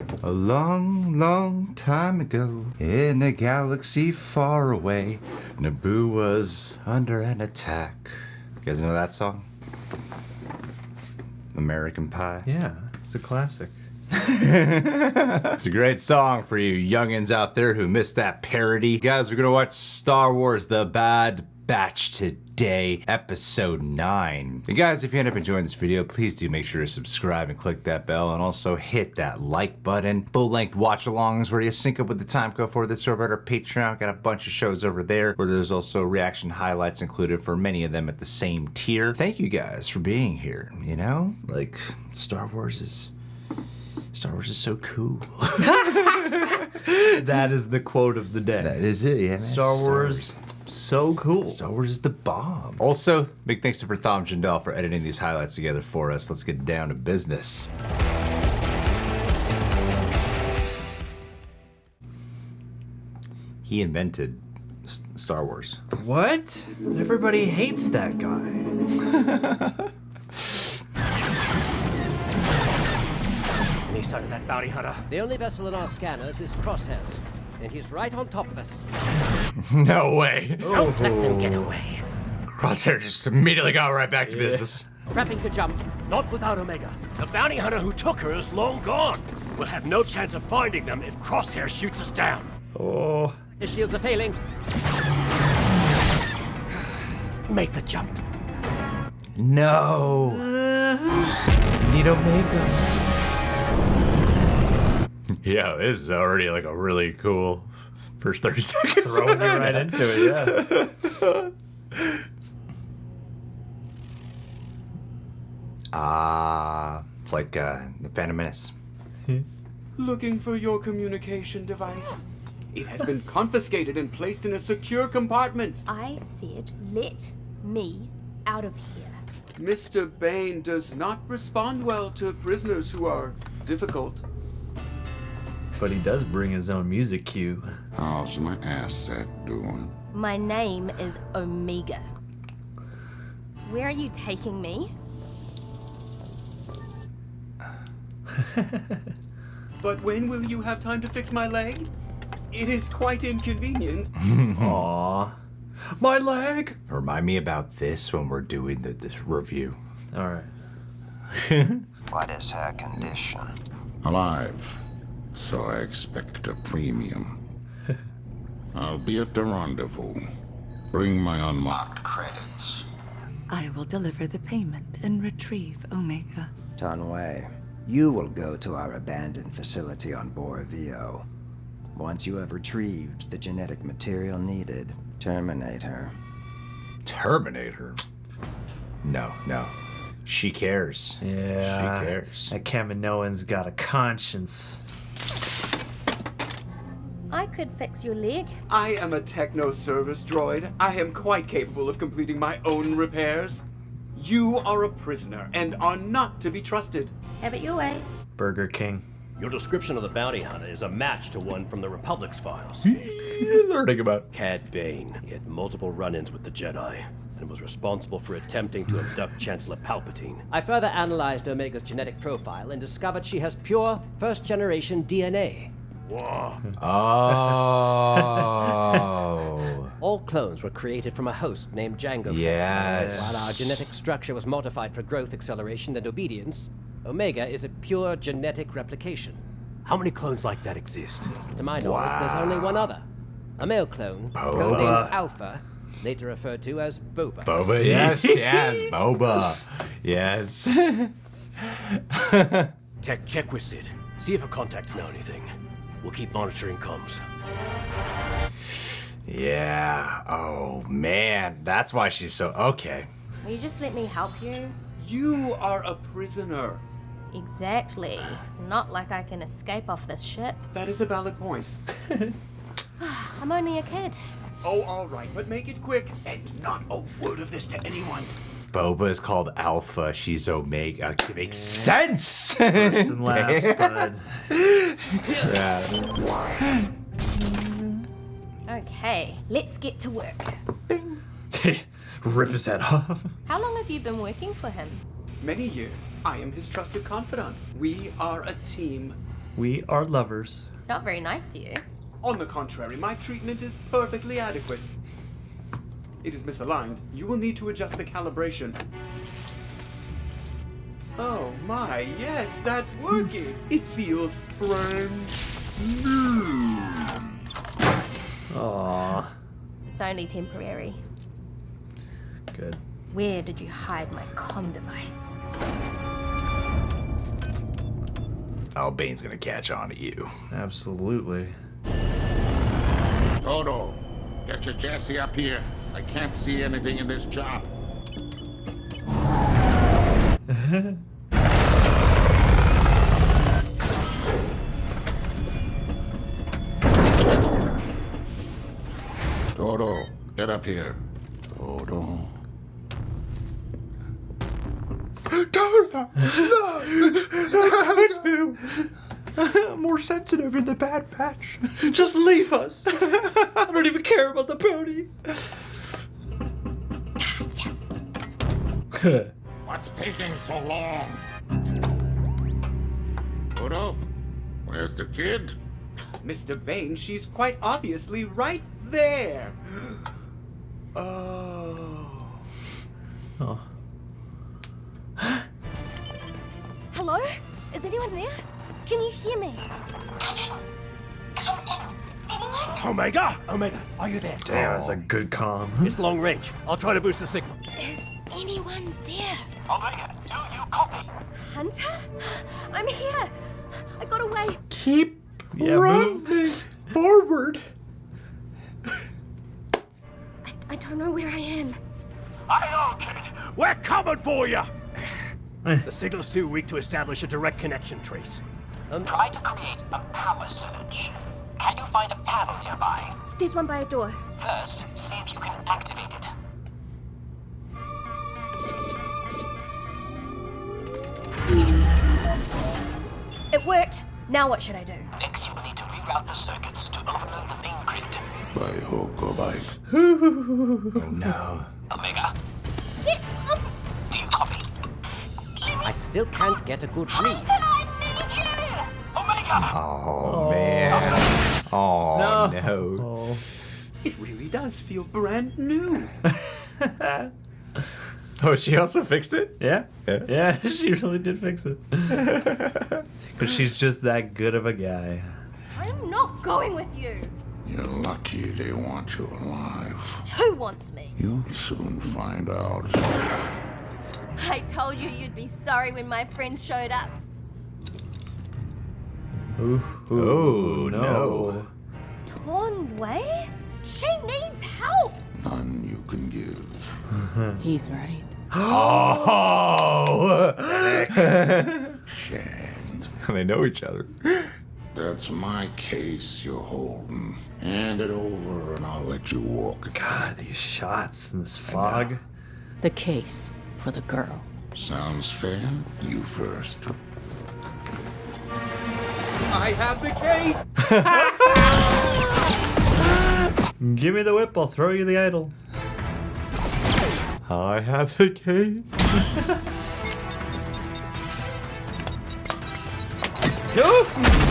A long, long time ago, in a galaxy far away, Naboo was under an attack. You guys know that song? American Pie? Yeah, it's a classic. It's a great song for you youngins out there who missed that parody. Guys, we're gonna watch Star Wars The Bad Batch today, episode 9. And guys, if you end up enjoying this video, please do make sure to subscribe and click that bell, and also hit that like button. Full-length watch-alongs where you sync up with the time code for this over at our Patreon. Got a bunch of shows over there where there's also reaction highlights included for many of them at the same tier. Thank you guys for being here. You know, like, Star Wars is so cool. That is the quote of the day. That is it, yeah, man. Star Wars, so cool. Star Wars is the bomb. Also, big thanks to Pratham Jindal for editing these highlights together for us. Let's get down to business. He invented Star Wars. What? Everybody hates that guy. Any sign of that bounty hunter? The only vessel in our scanners is Crosshairs, and he's right on top of us. No way. Don't let them get away. Crosshair just immediately got right back to business. Prepping to jump. Not without Omega. The bounty hunter who took her is long gone. We'll have no chance of finding them if Crosshair shoots us down. Oh. His shields are failing. Make the jump. No. Need Omega. Yeah, this is already like a really cool first 30 seconds. Throwing you right into it, yeah. It's like the Phantom Menace. Looking for your communication device? It has been confiscated and placed in a secure compartment. I said, let me out of here. Mr. Bane does not respond well to prisoners who are difficult. But he does bring his own music cue. How's my asset doing? My name is Omega. Where are you taking me? But when will you have time to fix my leg? It is quite inconvenient. Aww. My leg! Remind me about this when we're doing this review. Alright. What is her condition? Alive. So I expect a premium. I'll be at the rendezvous. Bring my unlocked credits. I will deliver the payment and retrieve Omega. Tanway, you will go to our abandoned facility on Bora Vio. Once you have retrieved the genetic material needed, terminate her. Terminate her? No. She cares. Yeah. She cares. That Kaminoan's got a conscience. I could fix your leg. I am a techno-service droid. I am quite capable of completing my own repairs. You are a prisoner and are not to be trusted. Have it your way. Burger King. Your description of the bounty hunter is a match to one from the Republic's files. Learning about Cad Bane. He had multiple run-ins with the Jedi and was responsible for attempting to abduct Chancellor Palpatine. I further analyzed Omega's genetic profile and discovered she has pure first-generation DNA. Whoa. Oh. All clones were created from a host named Jango Fett. Yes. While our genetic structure was modified for growth acceleration and obedience, Omega is a pure genetic replication. How many clones like that exist? To my knowledge, there's only one other. A male clone, Boba. codenamed Alpha, later referred to as Boba. Boba, yes, Boba. Yes. Tech, check with Sid. See if her contacts know anything. We'll keep monitoring comms. Yeah. Oh, man. That's why she's so... Okay. Will you just let me help you? You are a prisoner. Exactly. It's not like I can escape off this ship. That is a valid point. I'm only a kid. Oh, all right, but make it quick. And not a word of this to anyone. Boba is called Alpha. She's Omega. It makes sense. First and last, bud. Okay, let's get to work. Rip his head off. How long have you been working for him? Many years. I am his trusted confidant. We are a team. We are lovers. It's not very nice to you. On the contrary, my treatment is perfectly adequate. It is misaligned. You will need to adjust the calibration. Oh my, yes, that's working. It feels brand new. Aww. It's only temporary. Good. Where did you hide my comm device? Oh, Bane's gonna catch on to you. Absolutely. Toto, get your Jesse up here. I can't see anything in this job. Toto, get up here. Toto. I'm more sensitive in the Bad Batch. Just leave us. I don't even care about the pony. What's taking so long? Toto, where's the kid? Mr. Bane, she's quite obviously right there. Oh. Oh. Hello? Is anyone there? Can you hear me? Omega! Omega, are you there? Damn, that's a good comm. It's long range. I'll try to boost the signal. Is anyone there? Omega, do you copy? Hunter? I'm here. I got away. Keep Yeah, running forward. I don't know where I am. I know, kid. We're coming for you. The signal's too weak to establish a direct connection trace. Try to create a power surge. Can you find a panel nearby? There's one by a door. First, see if you can activate it. It worked. Now what should I do? Next, you will need to reroute the circuits to overload the main grid. By hook or bite. Oh no. Omega, Get up! do you copy? I still can't get a good read. Omega! Oh man. Oh no. Oh. It really does feel brand new. Oh, she also fixed it? Yeah? Yeah. Yeah, she really did fix it. But she's just that good of a guy. I'm not going with you. You're lucky they want you alive. Who wants me? You'll soon find out. I told you you'd be sorry when my friends showed up. Ooh, Oh, no. Torn Way? She needs help. None you can give. He's right. Oh! Shand. They know each other. That's my case you're holding. Hand it over and I'll let you walk. God, these shots in this fog. The case for the girl. Sounds fair? You first. I have the case. Give me the whip, I'll throw you the idol. I have the case.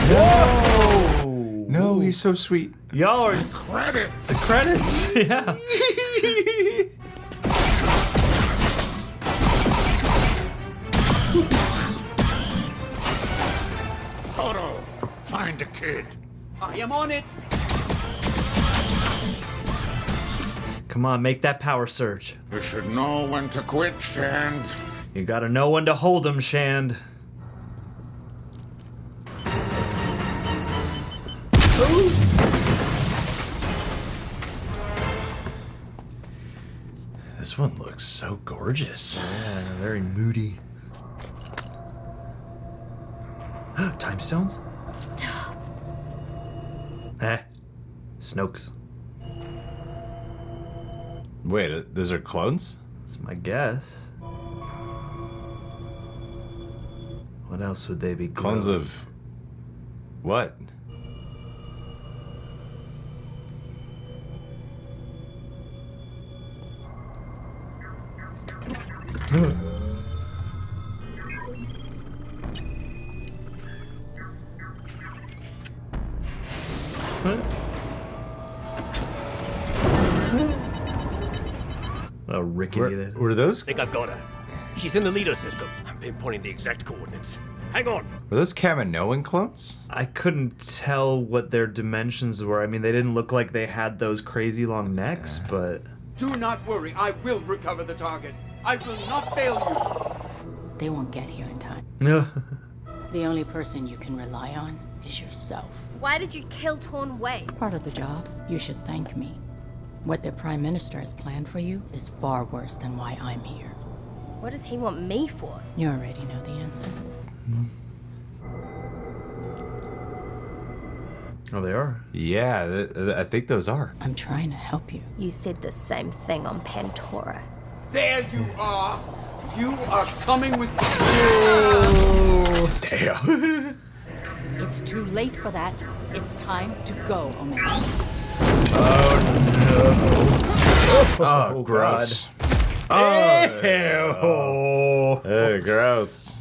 Whoa! No, he's so sweet. Y'all are Credits! the credits, yeah. Toto, find the kid. I am on it. Come on, make that power surge. You should know when to quit, Shand. You gotta know when to hold him, Shand. This one looks so gorgeous. Yeah, very moody. Time stones? Snokes. Wait, those are clones? That's my guess. What else would they be? Clones growing? of what? Oh, rickety. Were those? I think I've got her. She's in the leader system. I'm pinpointing the exact coordinates. Hang on. Were those Kaminoan clones? I couldn't tell what their dimensions were. I mean, they didn't look like they had those crazy long necks, but... Do not worry, I will recover the target. I will not fail you. They won't get here in time. The only person you can rely on is yourself. Why did you kill Torn Wei? Part of the job. You should thank me. What their prime minister has planned for you is far worse than why I'm here. What does he want me for? You already know the answer. Oh, they are? Yeah, I think those are. I'm trying to help you. You said the same thing on Pantora. There you are. You are coming with me. Oh, damn. It's too late for that. It's time to go, Omega. Oh, no. Oh, gross. Oh, gross.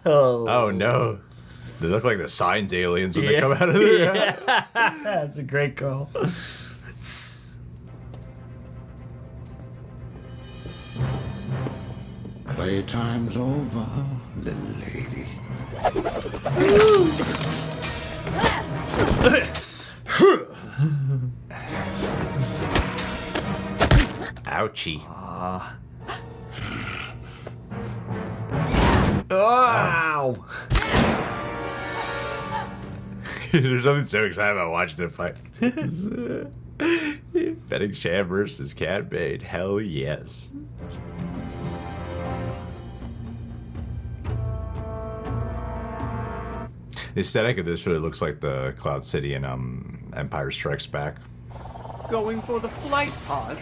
Oh, no. They look like the Signs aliens when they come out of there. Yeah. That's a great call. Playtime's over, little lady. Ouchie. Ow! There's something so exciting about watching them fight. Fennec Sham versus Cad Bane. Hell yes. The aesthetic of this really looks like the Cloud City in Empire Strikes Back. Going for the flight pod?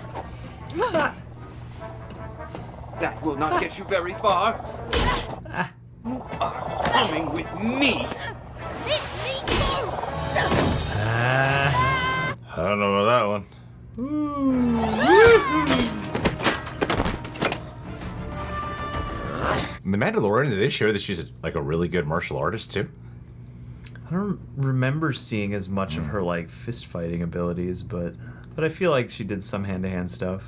That will not get you very far. You are coming with me. Let me go! I don't know about that one. The Mandalorian, did they show that she's like a really good martial artist too? I don't remember seeing as much of her like fist fighting abilities, but I feel like she did some hand-to-hand stuff.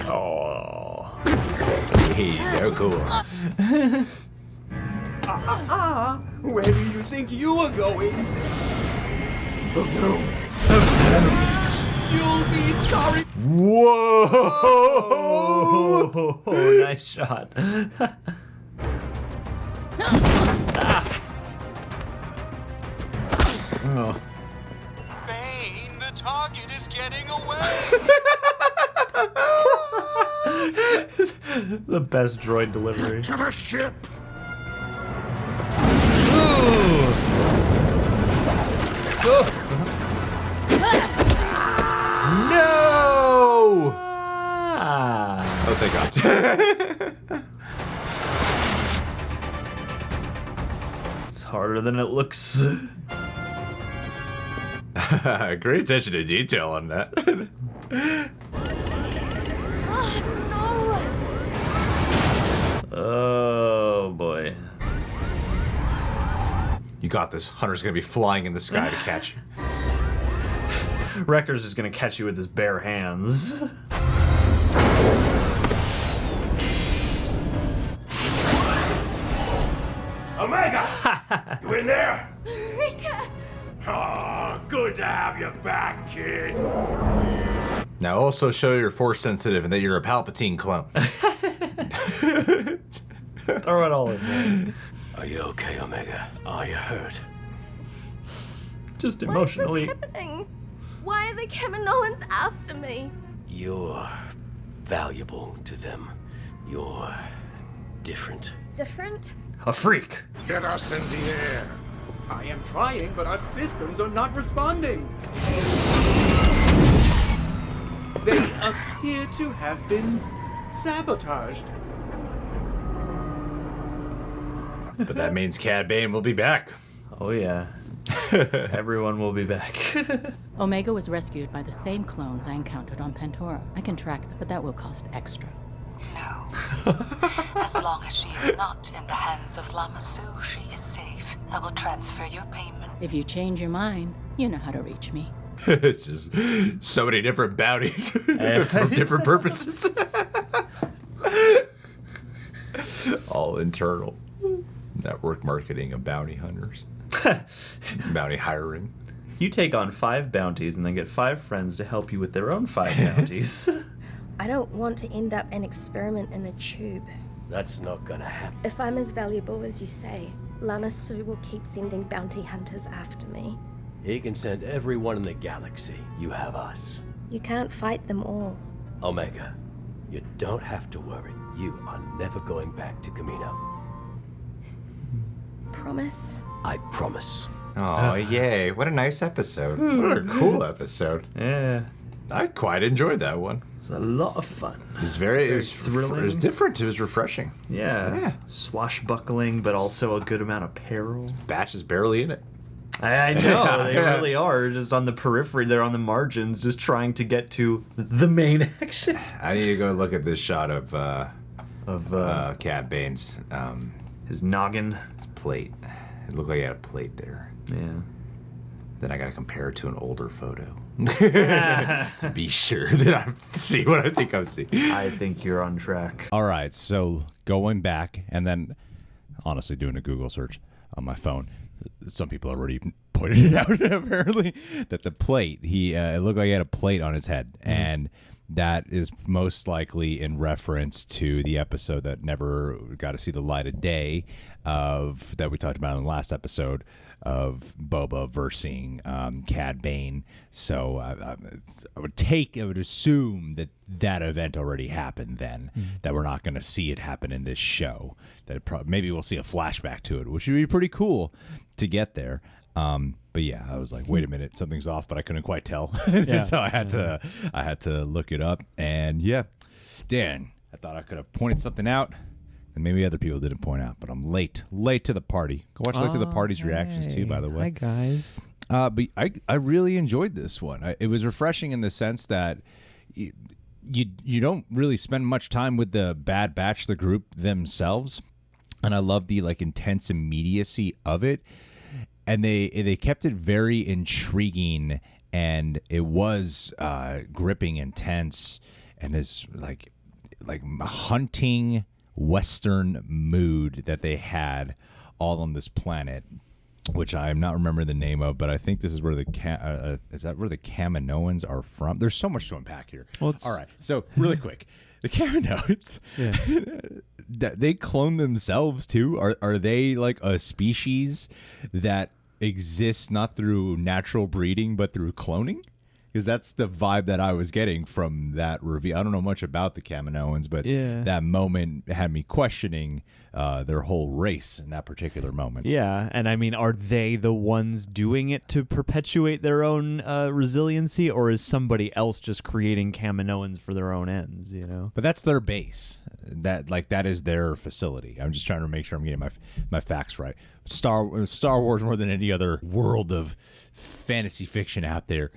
Oh, he's so cool. Where do you think you are going? Oh no. You'll be sorry. Whoa! Oh, nice shot. Oh. Bane, the target is getting away. The best droid delivery. To the ship. No! Ah. Oh, thank God. It's harder than it looks. Great attention to detail on that. Oh boy. You got this. Hunter's gonna be flying in the sky to catch you. Wrecker's is gonna catch you with his bare hands. Omega! You in there? Rika! Oh, good to have you back, kid. Now also show you're force sensitive and that you're a Palpatine clone. Throw it all in there. Are you okay, Omega? Are you hurt? Just emotionally. What's happening? Why are the Kaminoans after me? You're valuable to them. You're different. Different? A freak. Get us in the air. I am trying, but our systems are not responding. They appear to have been sabotaged. But that means Cad Bane will be back. Oh yeah. Everyone will be back. Omega was rescued by the same clones I encountered on Pantora. I can track them, but that will cost extra. No. As long as she is not in the hands of Lama Su, she is safe. I will transfer your payment. If you change your mind, you know how to reach me. It's just so many different bounties for different purposes. All internal. Network marketing of bounty hunters. Bounty hiring. You take on 5 bounties and then get 5 friends to help you with their own 5 bounties. I don't want to end up an experiment in a tube. That's not gonna happen. If I'm as valuable as you say, Lama Su will keep sending bounty hunters after me. He can send everyone in the galaxy. You have us. You can't fight them all. Omega, you don't have to worry. You are never going back to Kamino. Promise? I promise. Oh, yay. What a nice episode. What a cool episode. Yeah. I quite enjoyed that one. It's a lot of fun. It was very thrilling. It was different. It was refreshing. Yeah. Swashbuckling, but also a good amount of peril. Batch is barely in it. I know, they really are. Just on the periphery, they're on the margins, just trying to get to the main action. I need to go look at this shot of Cad Bane's his noggin. His plate. It looked like he had a plate there. Yeah. Then I gotta compare it to an older photo to be sure that I see what I think I'm seeing. I think you're on track. All right, so going back and then honestly doing a Google search on my phone, some people already pointed it out apparently that the plate, it looked like he had a plate on his head, and that is most likely in reference to the episode that never got to see the light of day that we talked about in the last episode of Boba versus Cad Bane. So I would assume that event already happened then, that we're not going to see it happen in this show. That maybe we'll see a flashback to it, which would be pretty cool to get there. But yeah, I was like, wait a minute, something's off, but I couldn't quite tell. So I had to look it up. And yeah, Dan, I thought I could have pointed something out, and maybe other people didn't point out, but I'm late to the party. Go watch Late to the Party's reactions too, by the way. Hi guys. But I really enjoyed this one. It was refreshing in the sense that you don't really spend much time with the Bad Batch, the group themselves, and I love the intense immediacy of it. And they kept it very intriguing, and it was gripping, intense, and this like hunting Western mood that they had all on this planet, which I'm not remembering the name of, but I think this is where is that where the Kaminoans are from? There's so much to unpack here. All right, so really quick, the Kaminoans, they clone themselves too. Are they like a species that exists not through natural breeding but through cloning? Because that's the vibe that I was getting from that review. I don't know much about the Kaminoans, but that moment had me questioning their whole race in that particular moment. Yeah, and I mean, are they the ones doing it to perpetuate their own resiliency, or is somebody else just creating Kaminoans for their own ends, you know? But that's their base. That is their facility. I'm just trying to make sure I'm getting my facts right. Star Wars, more than any other world of fantasy fiction out there,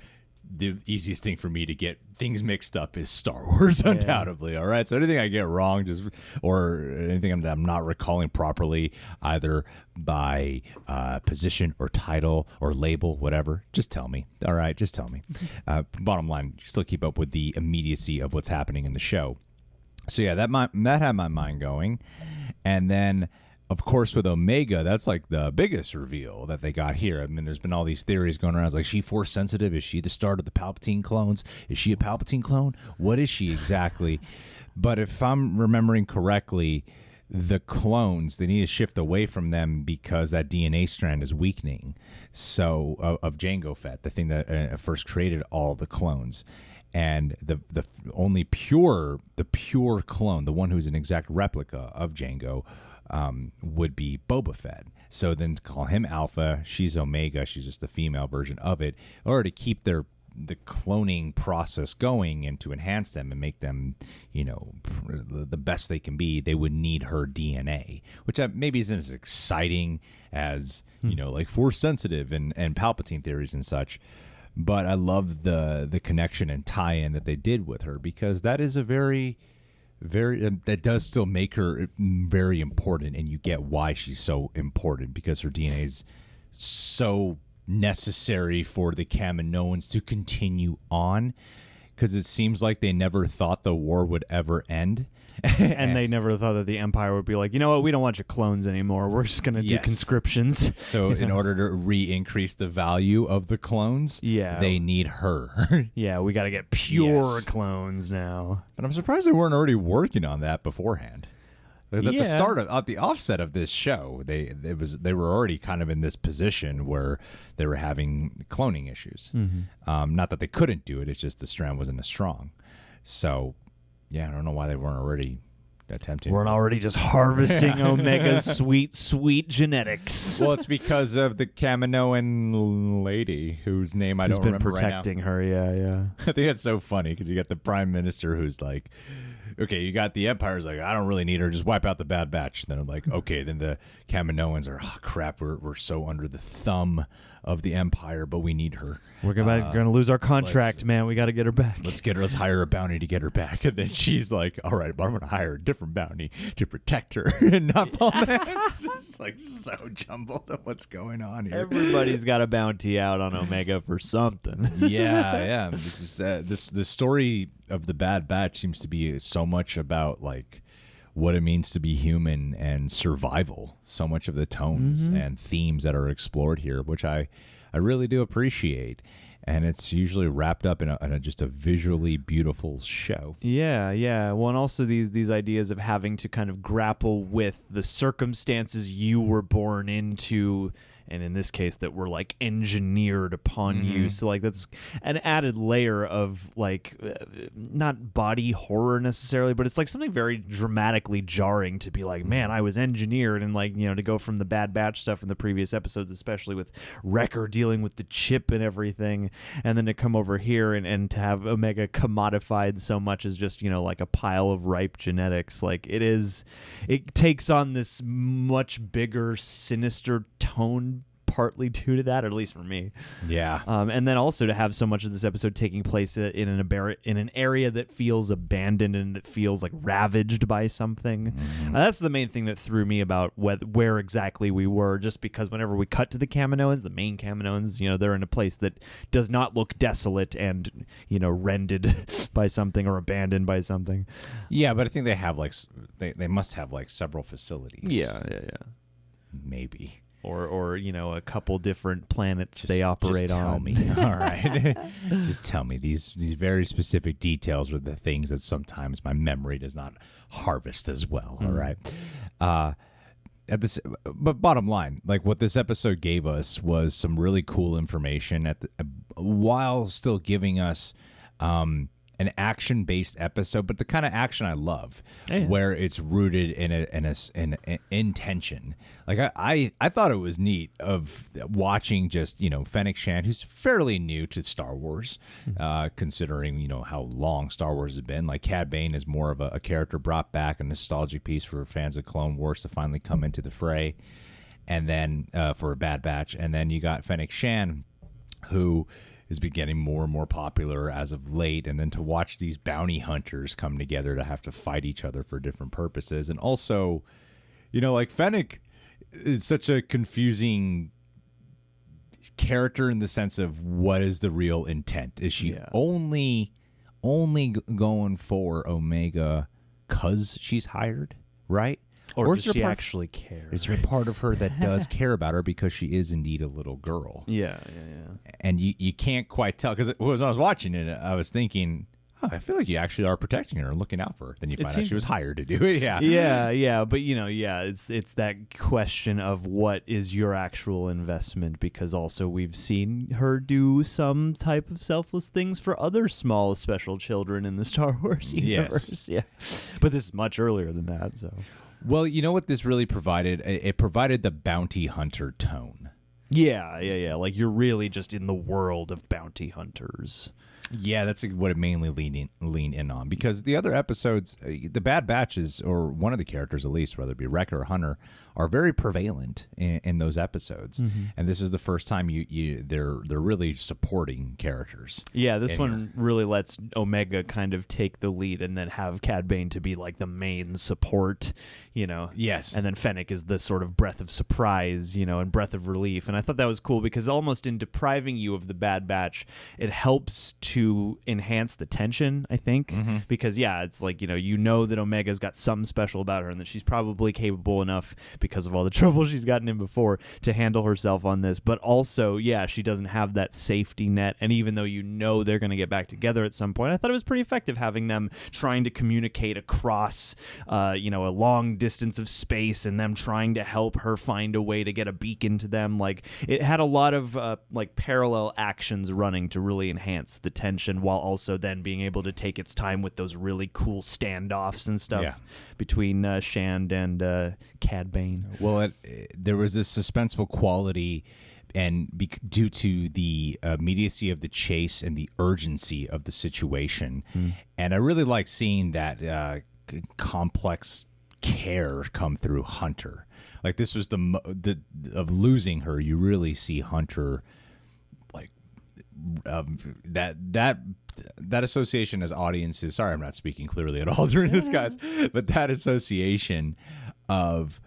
the easiest thing for me to get things mixed up is Star Wars, undoubtedly. All right, so anything I get wrong, or anything I'm not recalling properly, either by position or title or label, whatever, just tell me. All right, just tell me. Bottom line, still keep up with the immediacy of what's happening in the show. So yeah, that had my mind going, and then, of course, with Omega, that's like the biggest reveal that they got here. I mean, there's been all these theories going around. It's like, is she Force sensitive? Is she the start of the Palpatine clones? Is she a Palpatine clone? What is she exactly? But if I'm remembering correctly, the clones, they need to shift away from them because that DNA strand is weakening. So of Jango Fett, the thing that first created all the clones. And the only pure clone, the one who's an exact replica of Jango, would be Boba Fett. So then to call him Alpha, she's Omega, she's just the female version of it, or to keep the cloning process going and to enhance them and make them, the best they can be, they would need her DNA, which maybe isn't as exciting as, like Force sensitive and Palpatine theories and such. But I love the connection and tie-in that they did with her, because that is a very that does still make her very important, and you get why she's so important, because her DNA is so necessary for the Kaminoans to continue on, because it seems like they never thought the war would ever end. And they never thought that the Empire would be like, you know what, we don't want your clones anymore. We're just going to do conscriptions. So in order to re-increase the value of the clones, they need her. Yeah, we got to get pure clones now. But I'm surprised they weren't already working on that beforehand. Because at the start at the offset of this show, they were already kind of in this position where they were having cloning issues. Not that they couldn't do it; it's just the strand wasn't as strong. So, yeah, I don't know why they weren't already attempting. Weren't already just harvesting Omega's sweet genetics. Well, it's because of the Kaminoan lady whose name I don't remember right now. Who's been protecting her? Yeah. I think that's so funny because you got the Prime Minister who's like, okay, you got the Empire's like, I don't really need her, just wipe out the Bad Batch. And then I'm like, okay, then the Kaminoans are, oh crap, we're so under the thumb of the Empire, but we need her. We're gonna lose our contract, man. We got to get her back. Let's hire a bounty to get her back. And then she's like, all right, but I'm gonna hire a different bounty to protect her. And not it's just like so jumbled of what's going on here. Everybody's got a bounty out on Omega for something. yeah. This story of the Bad Batch seems to be so much about like what it means to be human and survival. So much of the tones and themes that are explored here, which I really do appreciate. And it's usually wrapped up in just a visually beautiful show. Yeah. Well, and also these ideas of having to kind of grapple with the circumstances you were born into, and in this case that were like engineered upon you. So like that's an added layer of like not body horror necessarily, but it's like something very dramatically jarring to be like, man, I was engineered, and like, you know, to go from the Bad Batch stuff in the previous episodes, especially with Wrecker dealing with the chip and everything, and then to come over here and to have Omega commodified so much as just, you know, like a pile of ripe genetics. Like it takes on this much bigger, sinister tone partly due to that, or at least for me. Yeah. And then also to have so much of this episode taking place in an area that feels abandoned and that feels like ravaged by something. That's the main thing that threw me about where exactly we were, just because whenever we cut to the Kaminoans, the main Kaminoans, you know, they're in a place that does not look desolate and, you know, rended by something or abandoned by something. Yeah, but I think they have like they must have like several facilities. Yeah. Maybe. Or you know, a couple different planets they operate just tell on. Me. All right. Just tell me. These very specific details are the things that sometimes my memory does not harvest as well. All right. But bottom line, like what this episode gave us was some really cool information while still giving us an action-based episode, but the kind of action I love, where it's rooted in tension. Like I thought it was neat of watching just, you know, Fennec Shand, who's fairly new to Star Wars, considering, you know, how long Star Wars has been. Like Cad Bane is more of a character brought back, a nostalgia piece for fans of Clone Wars to finally come into the fray, and then for a Bad Batch, and then you got Fennec Shand, who is getting more and more popular as of late, and then to watch these bounty hunters come together to have to fight each other for different purposes. And also, you know, like Fennec is such a confusing character in the sense of what is the real intent? Is she only going for Omega because she's hired, right? Or does she actually care? Is there a part of her that does care about her because she is indeed a little girl? Yeah. And you can't quite tell, because when I was watching it, I was thinking, oh, I feel like you actually are protecting her and looking out for her. Then you find out she was hired to do it. Yeah. But, you know, it's that question of what is your actual investment, because also we've seen her do some type of selfless things for other small special children in the Star Wars universe. Yeah. But this is much earlier than that, so... Well, you know what this really provided? It provided the bounty hunter tone. Yeah. Like you're really just in the world of bounty hunters. Yeah, that's what it mainly lean in on, because the other episodes, the Bad Batches, or one of the characters at least, whether it be Wrecker or Hunter, are very prevalent in those episodes. And this is the first time they're really supporting characters. Yeah, this one really lets Omega kind of take the lead and then have Cad Bane to be like the main support, Yes. And then Fennec is the sort of breath of surprise, and breath of relief. And I thought that was cool because almost in depriving you of the Bad Batch, it helps to enhance the tension, I think. Because, it's like, you know that Omega's got something special about her and that she's probably capable enough, because of all the trouble she's gotten in before, to handle herself on this. But also, she doesn't have that safety net. And even though they're going to get back together at some point, I thought it was pretty effective having them trying to communicate across, a long distance of space, and them trying to help her find a way to get a beacon to them. Like, it had a lot of parallel actions running to really enhance the tension, while also then being able to take its time with those really cool standoffs and stuff between Shand and Cad Bane. Well, there was this suspenseful quality, and due to the immediacy of the chase and the urgency of the situation. And I really like seeing that complex care come through Hunter. Like, this was of losing her, you really see Hunter, like, that association as audiences. Sorry, I'm not speaking clearly at all during this, guys, but that association of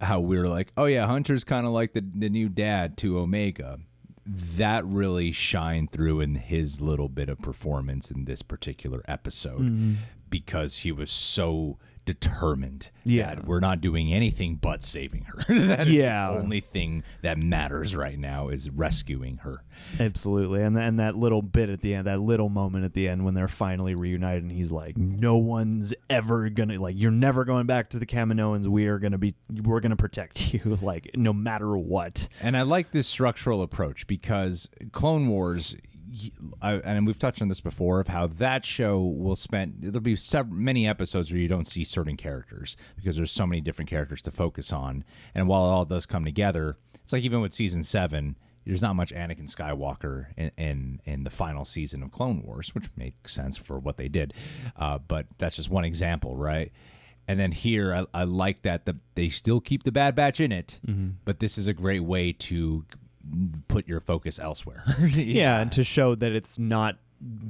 how we're like, oh yeah, Hunter's kind of like the new dad to Omega, that really shined through in his little bit of performance in this particular episode, because he was so determined that we're not doing anything but saving her. That is the only thing that matters right now, is rescuing her. Absolutely. And that little bit at the end, that little moment at the end when they're finally reunited, and he's like, no one's ever gonna, like, you're never going back to the Kaminoans. We're gonna protect you, like, no matter what. And I like this structural approach, because Clone Wars, and we've touched on this before, of how that show there'll be many episodes where you don't see certain characters because there's so many different characters to focus on. And while it all does come together, it's like even with season 7, there's not much Anakin Skywalker in the final season of Clone Wars, which makes sense for what they did. But that's just one example, right? And then here, I like that they still keep the Bad Batch in it, but this is a great way to put your focus elsewhere. And to show that it's not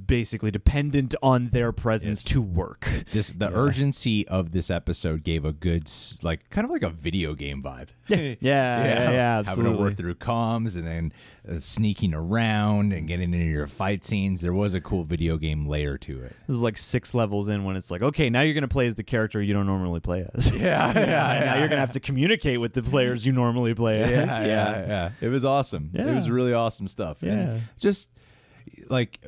basically dependent on their presence to work. The urgency of this episode gave a good, like, kind of like a video game vibe. Yeah, absolutely. Having to work through comms and then sneaking around and getting into your fight scenes. There was a cool video game layer to it. This is like 6 levels in, when it's like, okay, now you're going to play as the character you don't normally play as. Yeah. Now you're going to have to communicate with the players you normally play as. Yeah. It was awesome. Yeah. It was really awesome stuff. Yeah. And just, like,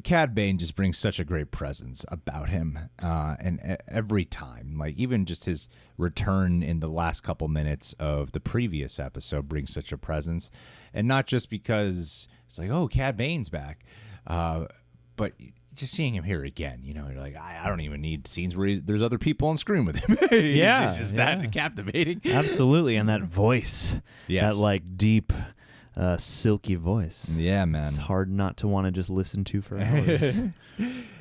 Cad Bane just brings such a great presence about him, and every time, like, even just his return in the last couple minutes of the previous episode brings such a presence, and not just because it's like, oh, Cad Bane's back, but just seeing him here again, you're like, I don't even need scenes where there's other people on screen with him. It's just that captivating. Absolutely, and that voice, that, like, deep, silky voice. Yeah, man. It's hard not to want to just listen to for hours.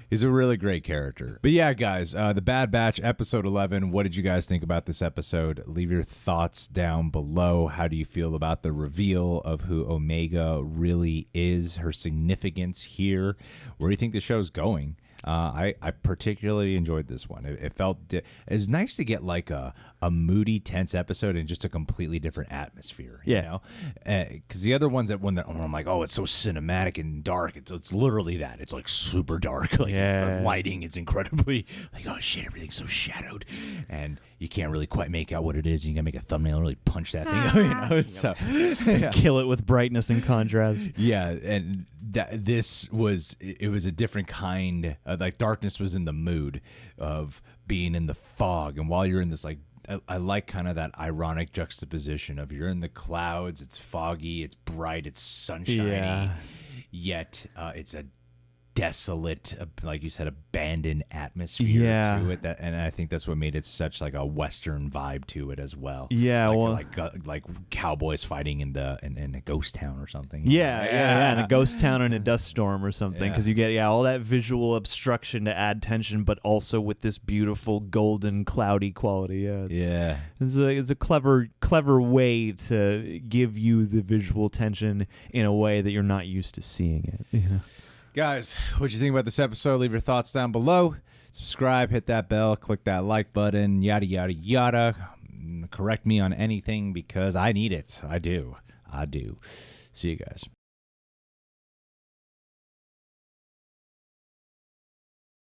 He's a really great character. But yeah, guys, The Bad Batch, episode 11. What did you guys think about this episode? Leave your thoughts down below. How do you feel about the reveal of who Omega really is, her significance here? Where do you think the show's going? I particularly enjoyed this one. It felt it was nice to get like a moody, tense episode in just a completely different atmosphere. You know, because the other ones I'm like, oh, it's so cinematic and dark. It's literally that. It's like super dark. Like it's the lighting. It's incredibly like, oh shit, everything's so shadowed, and you can't really quite make out what it is. You gotta make a thumbnail and really punch that thing. So kill it with brightness and contrast. Yeah, and this was a different kind. Like darkness was in the mood of being in the fog, and while you're in this, like, I like kind of that ironic juxtaposition of you're in the clouds, it's foggy, it's bright, it's sunshiny, yet it's a desolate, like you said, abandoned atmosphere to it. And I think that's what made it such like a Western vibe to it as well. Yeah, like cowboys fighting in a ghost town or something. Yeah, in a ghost town or in a dust storm or something, because you get all that visual obstruction to add tension, but also with this beautiful golden cloudy quality. It's a clever way to give you the visual tension in a way that you're not used to seeing it. You know? Guys, what'd you think about this episode? Leave your thoughts down below. Subscribe, hit that bell, click that like button, yada, yada, yada. Correct me on anything because I need it. I do. See you guys.